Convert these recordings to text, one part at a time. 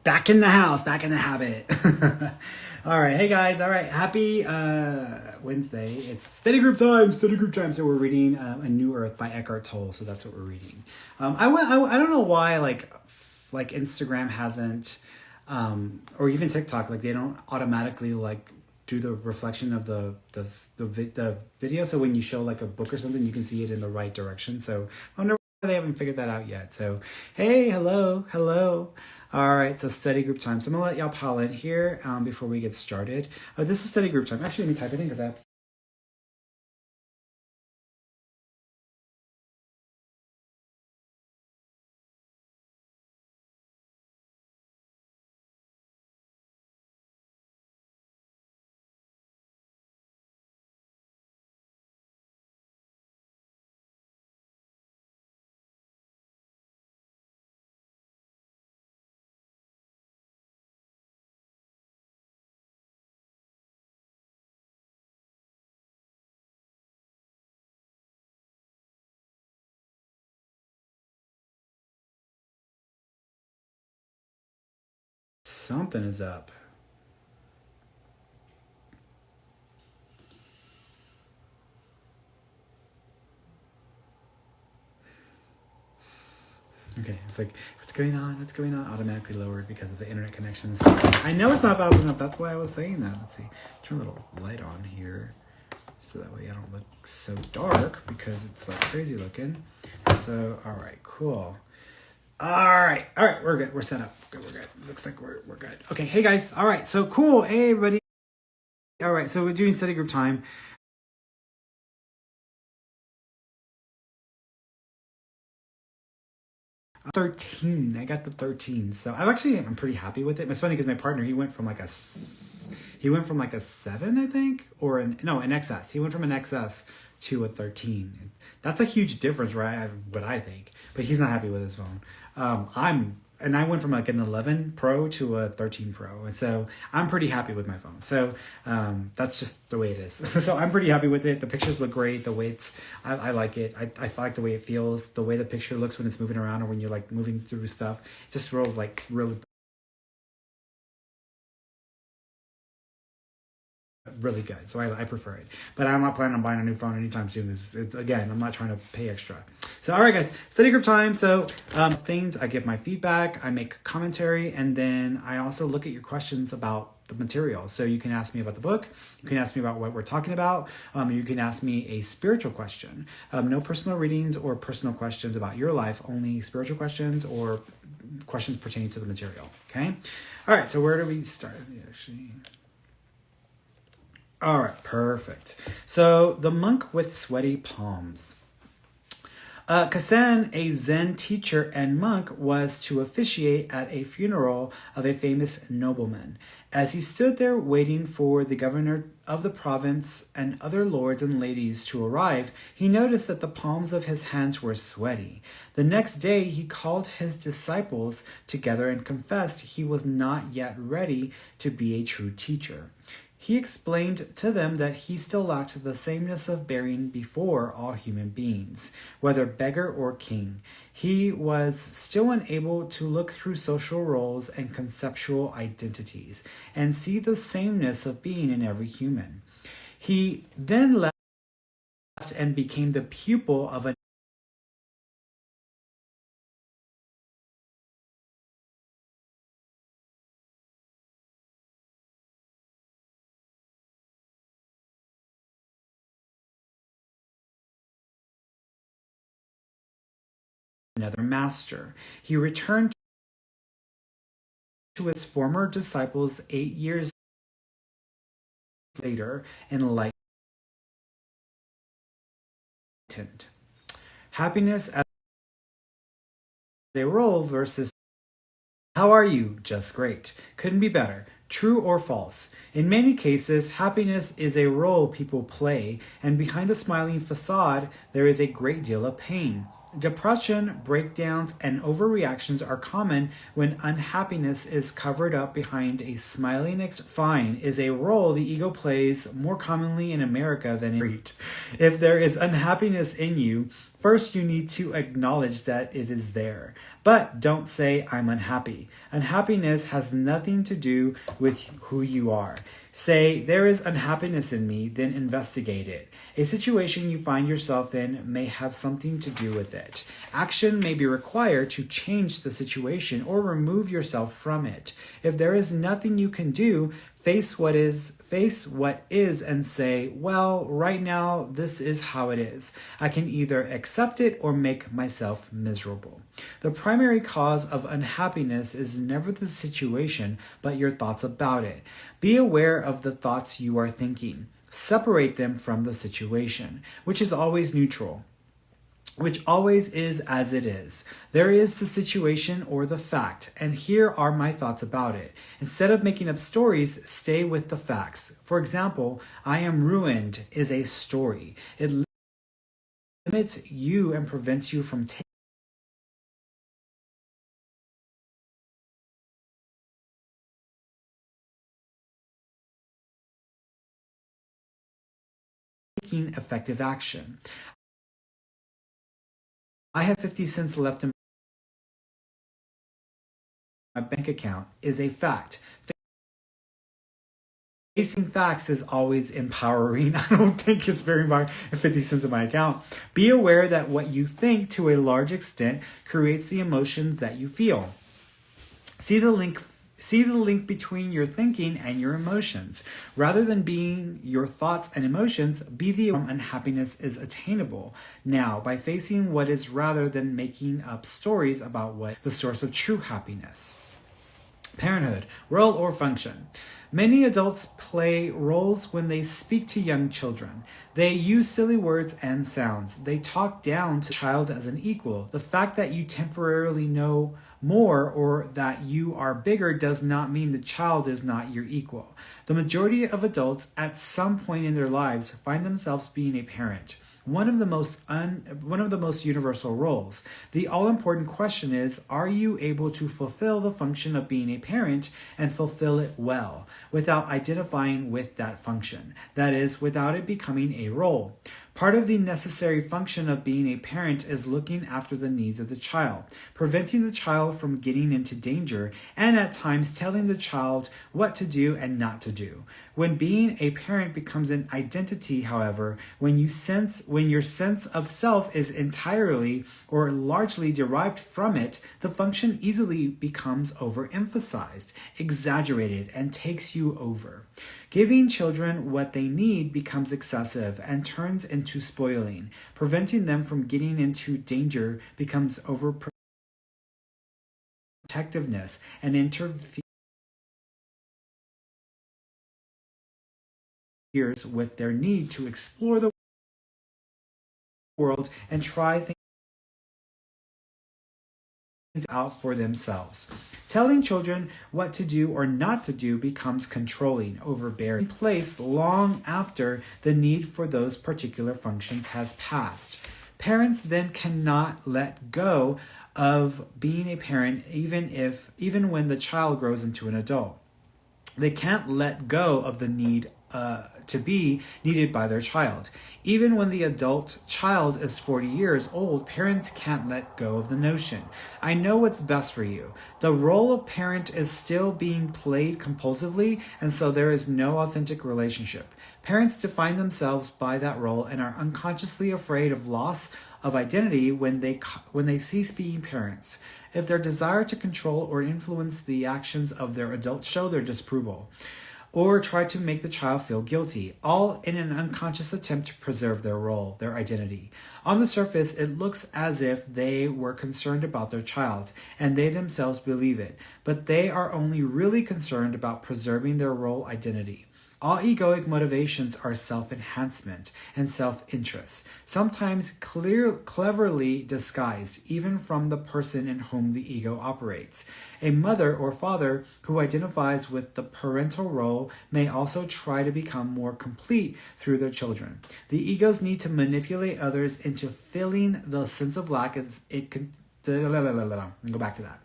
Back in the house, back in the habit. All right, hey guys. All right, happy Wednesday. It's study group time. Study group time. So we're reading A New Earth by Eckhart Tolle. So that's what we're reading. I don't know why like Instagram hasn't or even TikTok, like they don't automatically like do the reflection of the video. So when you show like a book or something, you can see it in the right direction. So I wonder why they haven't figured that out yet. So hey, hello. All right, so study group time. So I'm gonna let y'all pile in here before we get started. This is study group time. Actually, let me type it in because I have to. Something is up. Okay, it's like, what's going on? What's going on? Automatically lowered because of the internet connections. I know it's not fast enough. That's why I was saying that. Let's see. Turn a little light on here so that way I don't look so dark because it's like crazy looking. So, all right, cool. All right, we're good. We're set up. We're good. Looks like we're good. Okay, hey guys. All right, so cool. Hey everybody. All right, so we're doing study group time. 13. I got the 13. So I'm pretty happy with it. It's funny because my partner, he went from like a 7, I think, or an XS. He went from an XS to a 13. That's a huge difference, right? What I think. But he's not happy with his phone. I went from like an 11 Pro to a 13 Pro. And so I'm pretty happy with my phone. So that's just the way it is. So I'm pretty happy with it. The pictures look great. The way I like it. I like the way it feels, the way the picture looks when it's moving around or when you're like moving through stuff. It's just really good. So I prefer it. But I'm not planning on buying a new phone anytime soon. Again, I'm not trying to pay extra. So, all right, guys, study group time. So things, I give my feedback, I make commentary, and then I also look at your questions about the material. So you can ask me about the book. You can ask me about what we're talking about. You can ask me a spiritual question. No personal readings or personal questions about your life, only spiritual questions or questions pertaining to the material. Okay? All right, so where do we start? Actually... All right, perfect. So the monk with sweaty palms. Kasan, a Zen teacher and monk, was to officiate at a funeral of a famous nobleman. As he stood there waiting for the governor of the province and other lords and ladies to arrive, he noticed that the palms of his hands were sweaty. The next day he called his disciples together and confessed he was not yet ready to be a true teacher. He explained to them that he still lacked the sameness of bearing before all human beings, whether beggar or king. He was still unable to look through social roles and conceptual identities and see the sameness of being in every human. He then left and became the pupil of another master. He returned to his former disciples 8 years later, enlightened. Happiness as a role versus how are you? Just great. Couldn't be better. True or false? In many cases, happiness is a role people play, and behind the smiling facade, there is a great deal of pain. Depression, breakdowns, and overreactions are common when unhappiness is covered up behind a smiling fine is a role the ego plays more commonly in America than in Crete. If there is unhappiness in you, first you need to acknowledge that it is there. But don't say, I'm unhappy. Unhappiness has nothing to do with who you are. Say, there is unhappiness in me, then investigate it. A situation you find yourself in may have something to do with it. Action may be required to change the situation or remove yourself from it. If there is nothing you can do, face what is and say, well, right now this is how it is. I can either accept it or make myself miserable. The primary cause of unhappiness is never the situation, but your thoughts about it. Be aware of the thoughts you are thinking. Separate them from the situation, which is always neutral, which always is as it is. There is the situation or the fact, and here are my thoughts about it. Instead of making up stories, stay with the facts. For example, I am ruined is a story. It limits you and prevents you from taking effective action. I have 50 cents left in my bank account is a fact. Facing facts is always empowering. I don't think it's very much 50 cents in my account. Be aware that what you think to a large extent creates the emotions that you feel. See the link between your thinking and your emotions. Rather than being your thoughts and emotions, be the unhappiness is attainable now by facing what is rather than making up stories about what the source of true happiness. Parenthood, role or function. Many adults play roles when they speak to young children. They use silly words and sounds. They talk down to the child as an equal. The fact that you temporarily know more or that you are bigger does not mean the child is not your equal. The majority of adults at some point in their lives find themselves being a parent. One of the most universal roles. The all-important question is, are you able to fulfill the function of being a parent and fulfill it well without identifying with that function? That is, without it becoming a role. Part of the necessary function of being a parent is looking after the needs of the child, preventing the child from getting into danger, and at times telling the child what to do and not to do. When being a parent becomes an identity, however, when your sense of self is entirely or largely derived from it, the function easily becomes overemphasized, exaggerated, and takes you over. Giving children what they need becomes excessive and turns into spoiling. Preventing them from getting into danger becomes overprotectiveness and interferes with their need to explore the world and try things out for themselves. Telling children what to do or not to do becomes controlling, overbearing, in place long after the need for those particular functions has passed. Parents then cannot let go of being a parent even when the child grows into an adult. They can't let go of the need to be needed by their child. Even when the adult child is 40 years old, parents can't let go of the notion. I know what's best for you. The role of parent is still being played compulsively, and so there is no authentic relationship. Parents define themselves by that role and are unconsciously afraid of loss of identity when they cease being parents. If their desire to control or influence the actions of their adults show their disapproval, or try to make the child feel guilty, all in an unconscious attempt to preserve their role, their identity. On the surface, it looks as if they were concerned about their child, and they themselves believe it, but they are only really concerned about preserving their role identity. All egoic motivations are self-enhancement and self-interest, sometimes cleverly disguised even from the person in whom the ego operates. A mother or father who identifies with the parental role may also try to become more complete through their children. The egos need to manipulate others into filling the sense of lack as it can. Go back to that.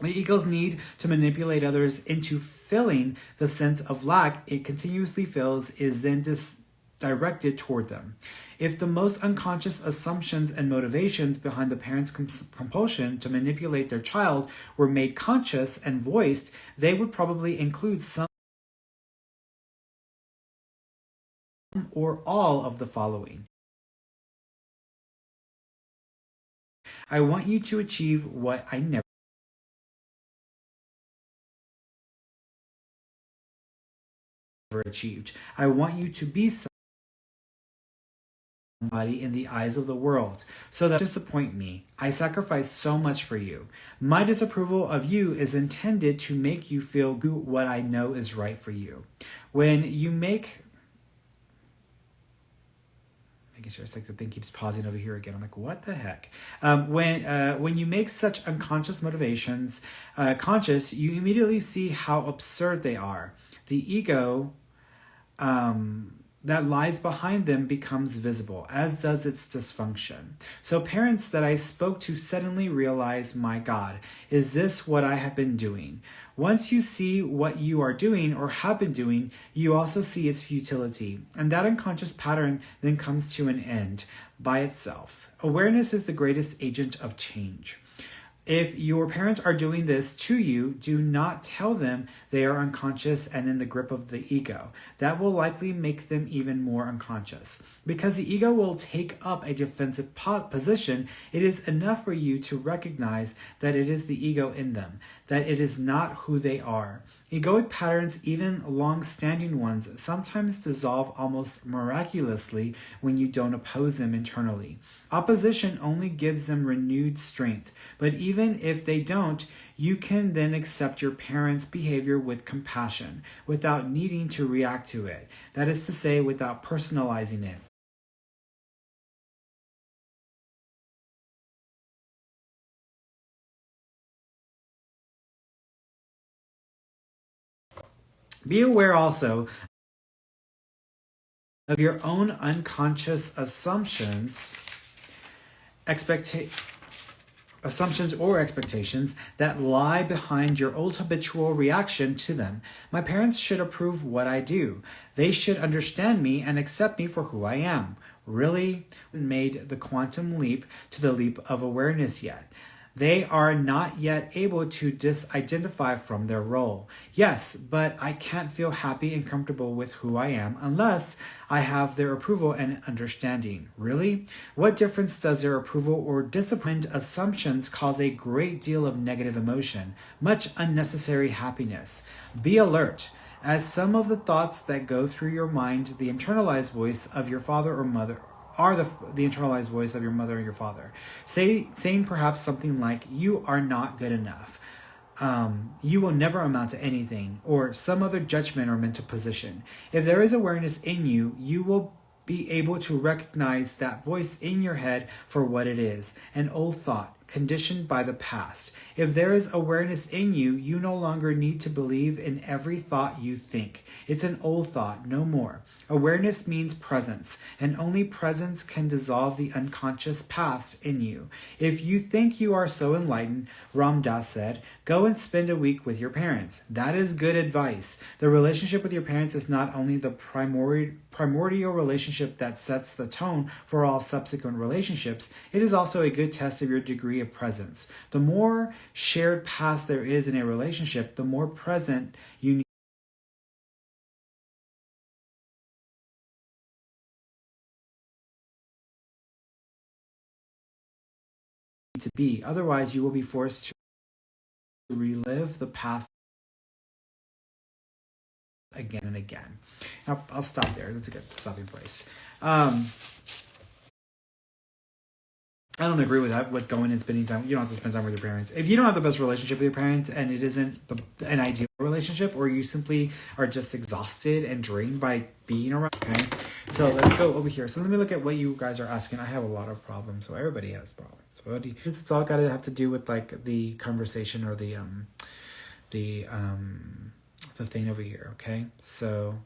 The egos need to manipulate others into filling the sense of lack it continuously feels is then directed toward them. If the most unconscious assumptions and motivations behind the parents' compulsion to manipulate their child were made conscious and voiced, they would probably include some or all of the following. I want you to achieve what I never achieved. I want you to be somebody in the eyes of the world, so that disappoint me. I sacrifice so much for you. My disapproval of you is intended to make you feel what I know is right for you. When you make making sure it's like the thing keeps pausing over here again. I'm like, what the heck? When you make such unconscious motivations conscious, you immediately see how absurd they are. The ego that lies behind them becomes visible, as does its dysfunction. So parents that I spoke to suddenly realize, my God, is this what I have been doing? Once you see what you are doing or have been doing, you also see its futility. And that unconscious pattern then comes to an end by itself. Awareness is the greatest agent of change. If your parents are doing this to you, do not tell them they are unconscious and in the grip of the ego. That will likely make them even more unconscious. Because the ego will take up a defensive position, it is enough for you to recognize that it is the ego in them, that it is not who they are. Egoic patterns, even long-standing ones, sometimes dissolve almost miraculously when you don't oppose them internally. Opposition only gives them renewed strength, but even if they don't, you can then accept your parents' behavior with compassion, without needing to react to it. That is to say, without personalizing it. Be aware also of your own unconscious assumptions or expectations that lie behind your old habitual reaction to them. My parents should approve what I do. They should understand me and accept me for who I am. Really made the quantum leap to the leap of awareness yet. They are not yet able to disidentify from their role. Yes, but I can't feel happy and comfortable with who I am unless I have their approval and understanding. Really? What difference does their approval or disciplined assumptions cause a great deal of negative emotion, much unnecessary happiness? Be alert. As some of the thoughts that go through your mind, the internalized voice of your father or mother, are the internalized voice of your mother or your father, saying perhaps something like, you are not good enough, you will never amount to anything, or some other judgment or mental position. If there is awareness in you, you will be able to recognize that voice in your head for what it is, an old thought, conditioned by the past. If there is awareness in you, you no longer need to believe in every thought you think. It's an old thought, no more. Awareness means presence, and only presence can dissolve the unconscious past in you. If you think you are so enlightened, Ram Dass said, go and spend a week with your parents. That is good advice. The relationship with your parents is not only the primordial relationship that sets the tone for all subsequent relationships, it is also a good test of your degree of presence. The more shared past there is in a relationship, the more present you need to be. Otherwise, you will be forced to relive the past again and again. Now, I'll stop there. That's a good stopping place. I don't agree with that, with going and spending time. You don't have to spend time with your parents. If you don't have the best relationship with your parents and it isn't an ideal relationship, or you simply are just exhausted and drained by being around. Okay, so let's go over here. So let me look at what you guys are asking. I have a lot of problems, so everybody has problems. What do you, it's all got to have to do with like the conversation or the thing over here. Okay, so